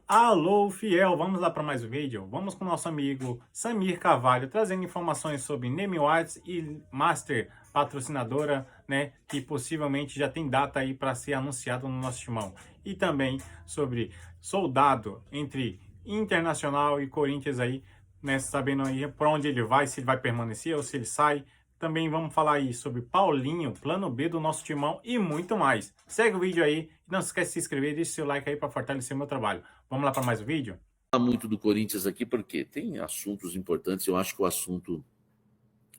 Alô, fiel! Vamos lá para mais um vídeo? Vamos com o nosso amigo Samir Carvalho, trazendo informações sobre Name Whites e Master, patrocinadora, né, que possivelmente já tem data aí para ser anunciada no nosso timão. E também sobre soldado entre Internacional e Corinthians aí, né, sabendo aí para onde ele vai, se ele vai permanecer ou se ele sai. Também vamos falar aí sobre Paulinho, plano B do nosso timão e muito mais. Segue o vídeo aí, não se esquece de se inscrever e deixa seu like aí para fortalecer o meu trabalho. Vamos lá para mais um vídeo? Falar muito do Corinthians aqui porque tem assuntos importantes. Eu acho que o assunto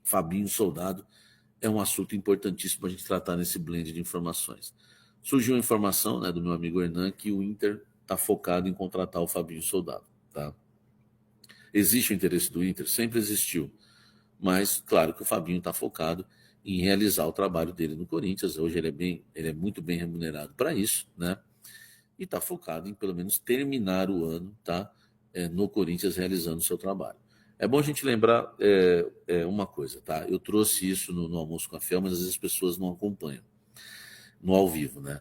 Fabinho Soldado é um assunto importantíssimo para a gente tratar nesse blend de informações. Surgiu a informação, né, do meu amigo Hernan que o Inter está focado em contratar o Fabinho Soldado. Tá? Existe o interesse do Inter? Sempre existiu. Mas, claro que o Fabinho está focado em realizar o trabalho dele no Corinthians. Hoje ele é muito bem remunerado para isso, né? E está focado em pelo menos terminar o ano, tá? No Corinthians realizando o seu trabalho. É bom a gente lembrar uma coisa, tá? Eu trouxe isso no Almoço com a Fiel, mas às vezes as pessoas não acompanham no ao vivo, né?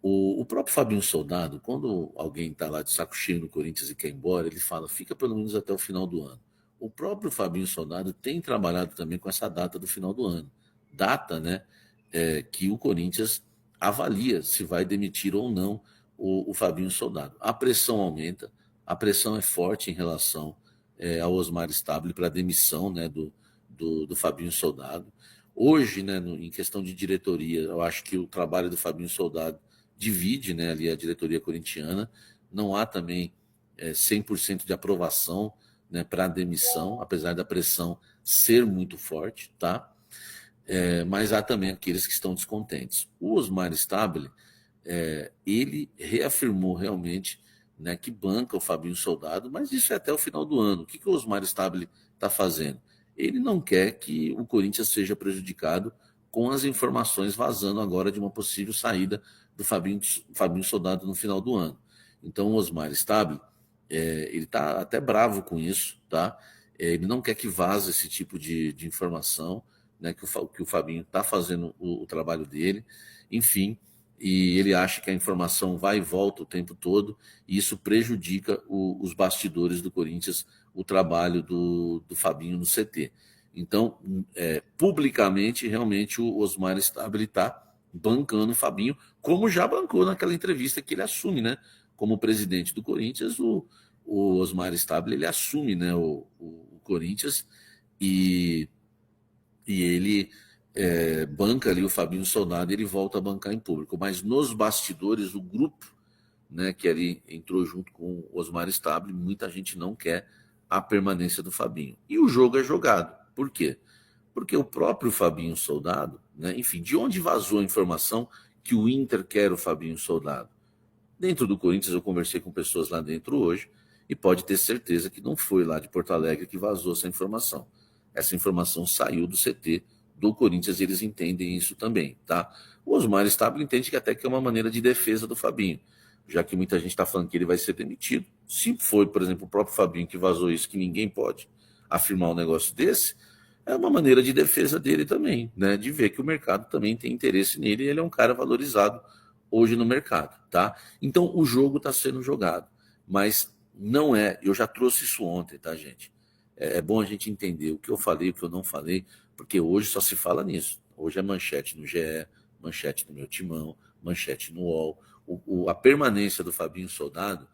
O próprio Fabinho Soldado, quando alguém está lá de saco cheio no Corinthians e quer ir embora, ele fala, fica pelo menos até o final do ano. O próprio Fabinho Soldado tem trabalhado também com essa data do final do ano. Data, né, que o Corinthians avalia se vai demitir ou não o Fabinho Soldado. A pressão aumenta, a pressão é forte em relação ao Osmar Stabile para a demissão, né, do Fabinho Soldado. Hoje, né, em questão de diretoria, eu acho que o trabalho do Fabinho Soldado divide, né, ali a diretoria corintiana. Não há também 100% de aprovação, né, para a demissão, apesar da pressão ser muito forte, tá? Mas há também aqueles que estão descontentes. O Osmar Stabile, ele reafirmou realmente, né, que banca o Fabinho Soldado, mas isso é até o final do ano. O que o Osmar Stabile está fazendo? Ele não quer que o Corinthians seja prejudicado com as informações vazando agora de uma possível saída do Fabinho Soldado no final do ano. Então o Osmar Stabile, ele está até bravo com isso, tá? Ele não quer que vaze esse tipo de informação, né, que o Fabinho está fazendo o trabalho dele, enfim, e ele acha que a informação vai e volta o tempo todo, e isso prejudica os bastidores do Corinthians, o trabalho do Fabinho no CT. Então, publicamente, realmente, o Osmar Stabile está bancando o Fabinho, como já bancou naquela entrevista que ele assume, né? Como presidente do Corinthians, o Osmar Stabile, ele assume, né, o Corinthians e ele banca ali o Fabinho Soldado e ele volta a bancar em público. Mas nos bastidores, o grupo, né, que ali entrou junto com o Osmar Stabile, muita gente não quer a permanência do Fabinho. E o jogo é jogado. Por quê? Porque o próprio Fabinho Soldado, né, enfim, de onde vazou a informação que o Inter quer o Fabinho Soldado? Dentro do Corinthians, eu conversei com pessoas lá dentro hoje e pode ter certeza que não foi lá de Porto Alegre que vazou essa informação. Essa informação saiu do CT do Corinthians e eles entendem isso também, tá? O Osmar Stabile entende que até que é uma maneira de defesa do Fabinho, já que muita gente está falando que ele vai ser demitido. Se foi, por exemplo, o próprio Fabinho que vazou isso, que ninguém pode afirmar um negócio desse, é uma maneira de defesa dele também, né? De ver que o mercado também tem interesse nele e ele é um cara valorizado hoje no mercado, tá? Então o jogo está sendo jogado, mas não é. Eu já trouxe isso ontem, tá, gente? É bom a gente entender o que eu falei, o que eu não falei, porque hoje só se fala nisso. Hoje é manchete no GE, manchete no meu timão, manchete no UOL. A permanência do Fabinho Soldado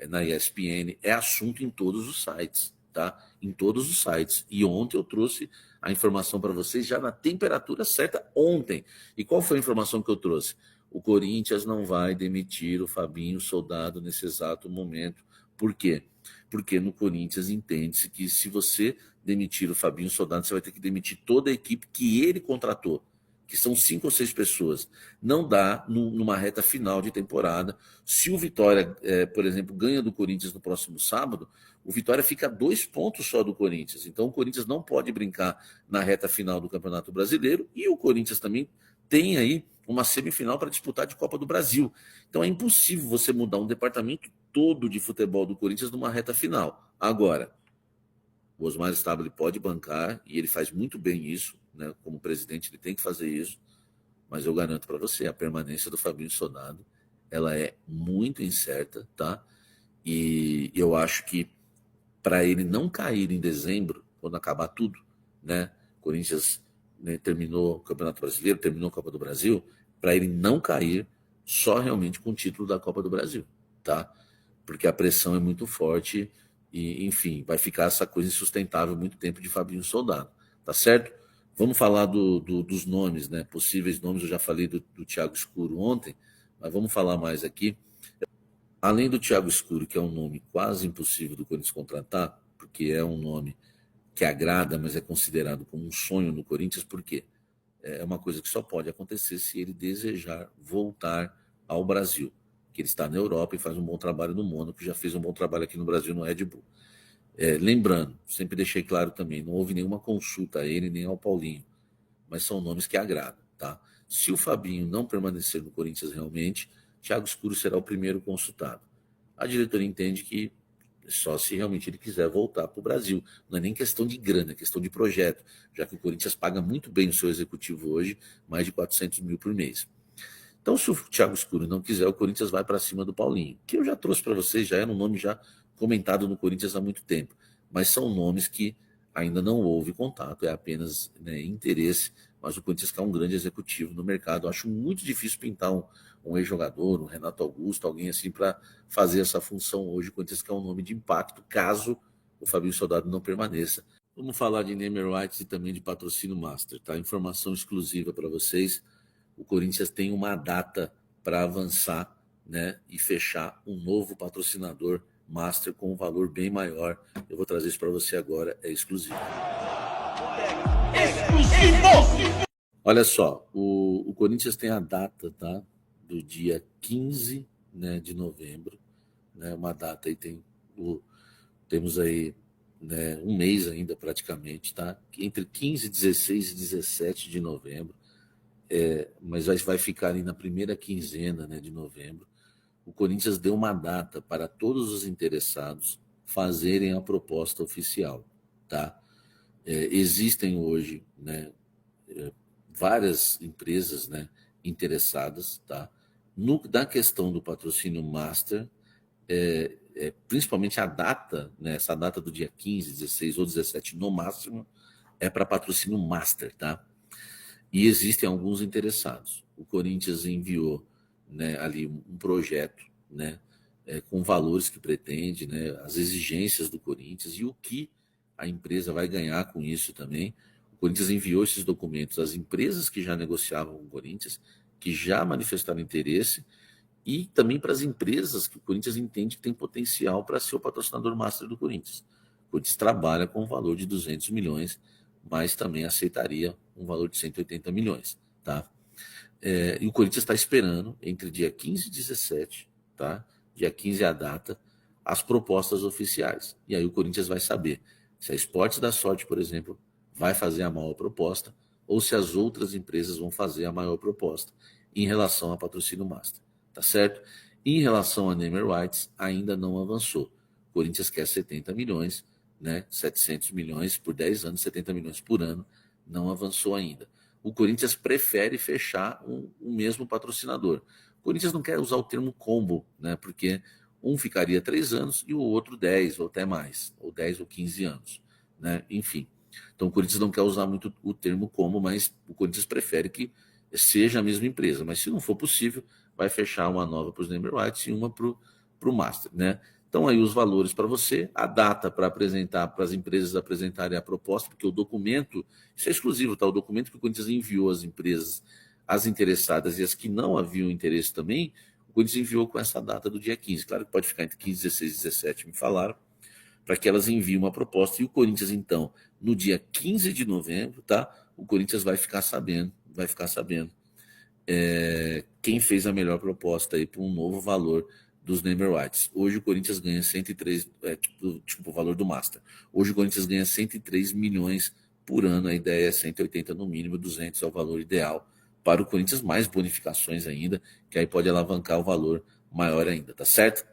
na ESPN é assunto em todos os sites, tá? Em todos os sites. E ontem eu trouxe a informação para vocês já na temperatura certa ontem. E qual foi a informação que eu trouxe? O Corinthians não vai demitir o Fabinho Soldado nesse exato momento. Por quê? Porque no Corinthians entende-se que se você demitir o Fabinho Soldado, você vai ter que demitir toda a equipe que ele contratou, que são 5 ou 6 pessoas. Não dá numa reta final de temporada. Se o Vitória, por exemplo, ganha do Corinthians no próximo sábado, o Vitória fica a 2 pontos só do Corinthians. Então o Corinthians não pode brincar na reta final do Campeonato Brasileiro e o Corinthians também tem aí uma semifinal para disputar de Copa do Brasil. Então é impossível você mudar um departamento todo de futebol do Corinthians numa reta final. Agora, o Osmar Stabile pode bancar e ele faz muito bem isso, né? Como presidente ele tem que fazer isso, mas eu garanto para você, a permanência do Fabinho Soldado, ela é muito incerta, tá? E eu acho que para ele não cair em dezembro, quando acabar tudo, né? Corinthians, né, terminou o Campeonato Brasileiro, terminou a Copa do Brasil, para ele não cair só realmente com o título da Copa do Brasil, tá? Porque a pressão é muito forte e, enfim, vai ficar essa coisa insustentável muito tempo de Fabinho Soldado, tá certo? Vamos falar dos nomes, né? Possíveis nomes, eu já falei do Thiago Escuro ontem, mas vamos falar mais aqui. Além do Thiago Escuro, que é um nome quase impossível do Corinthians contratar, porque é um nome que agrada, mas é considerado como um sonho no Corinthians, porque é uma coisa que só pode acontecer se ele desejar voltar ao Brasil, que ele está na Europa e faz um bom trabalho no Mônaco, já fez um bom trabalho aqui no Brasil no Red Bull. Lembrando, sempre deixei claro também, não houve nenhuma consulta a ele nem ao Paulinho, mas são nomes que agradam, tá? Se o Fabinho não permanecer no Corinthians realmente, Thiago Escuro será o primeiro consultado. A diretoria entende que só se realmente ele quiser voltar para o Brasil. Não é nem questão de grana, é questão de projeto, já que o Corinthians paga muito bem o seu executivo hoje, mais de 400 mil por mês. Então, se o Thiago Escuro não quiser, o Corinthians vai para cima do Paulinho, que eu já trouxe para vocês, já era um nome já comentado no Corinthians há muito tempo, mas são nomes que ainda não houve contato, é apenas, né, interesse, mas o Corinthians quer um grande executivo no mercado. Eu acho muito difícil pintar um ex-jogador, um Renato Augusto, alguém assim para fazer essa função hoje. O Corinthians quer um nome de impacto, caso o Fabinho Soldado não permaneça. Vamos falar de Neymer Rights e também de patrocínio Master, tá? Informação exclusiva para vocês. O Corinthians tem uma data para avançar, né, e fechar um novo patrocinador Master com um valor bem maior. Eu vou trazer isso para você agora, é exclusivo. Exclusivo! Olha só, o Corinthians tem a data, tá, do dia 15, né, de novembro, né, uma data aí temos aí, né, um mês ainda praticamente, tá, entre 15, 16 e 17 de novembro, mas vai ficar ali na primeira quinzena, né, de novembro. O Corinthians deu uma data para todos os interessados fazerem a proposta oficial, tá? Existem hoje, né, várias empresas, né, interessadas, tá? Na questão do patrocínio Master, principalmente a data, né, essa data do dia 15, 16 ou 17 no máximo, é para patrocínio Master, tá? E existem alguns interessados. O Corinthians enviou, né, ali um projeto, né, com valores que pretende, né, as exigências do Corinthians e o que a empresa vai ganhar com isso também. O Corinthians enviou esses documentos às empresas que já negociavam com o Corinthians, que já manifestaram interesse, e também para as empresas que o Corinthians entende que tem potencial para ser o patrocinador master do Corinthians. O Corinthians trabalha com um valor de 200 milhões, mas também aceitaria um valor de 180 milhões, tá? E o Corinthians está esperando, entre dia 15 e 17, tá? Dia 15 é a data, as propostas oficiais. E aí o Corinthians vai saber se a Esportes da Sorte, por exemplo, vai fazer a maior proposta ou se as outras empresas vão fazer a maior proposta em relação a patrocínio master, tá certo? Em relação a Neymer Rights, ainda não avançou. O Corinthians quer 70 milhões, né? 700 milhões por 10 anos, 70 milhões por ano, não avançou ainda. O Corinthians prefere fechar um mesmo patrocinador. O Corinthians não quer usar o termo combo, né? Porque um ficaria 3 anos e o outro 10 ou até mais, ou 10 ou 15 anos, né? Enfim. Então o Corinthians não quer usar muito o termo combo, mas o Corinthians prefere que seja a mesma empresa. Mas se não for possível, vai fechar uma nova para os Neymer Rights e uma para o Master, né? Então aí os valores para você, a data para apresentar, para as empresas apresentarem a proposta, porque o documento, isso é exclusivo, tá? O documento que o Corinthians enviou às empresas, as interessadas e as que não haviam interesse também, o Corinthians enviou com essa data do dia 15. Claro que pode ficar entre 15, 16 e 17, me falaram, para que elas enviem uma proposta. E o Corinthians, então, no dia 15 de novembro, tá? O Corinthians vai ficar sabendo quem fez a melhor proposta aí para um novo valor dos Neymer Rights. Hoje o Corinthians ganha 103, o valor do Master. Hoje o Corinthians ganha 103 milhões por ano, a ideia é 180 no mínimo, 200 é o valor ideal para o Corinthians, mais bonificações ainda, que aí pode alavancar o valor maior ainda, tá certo?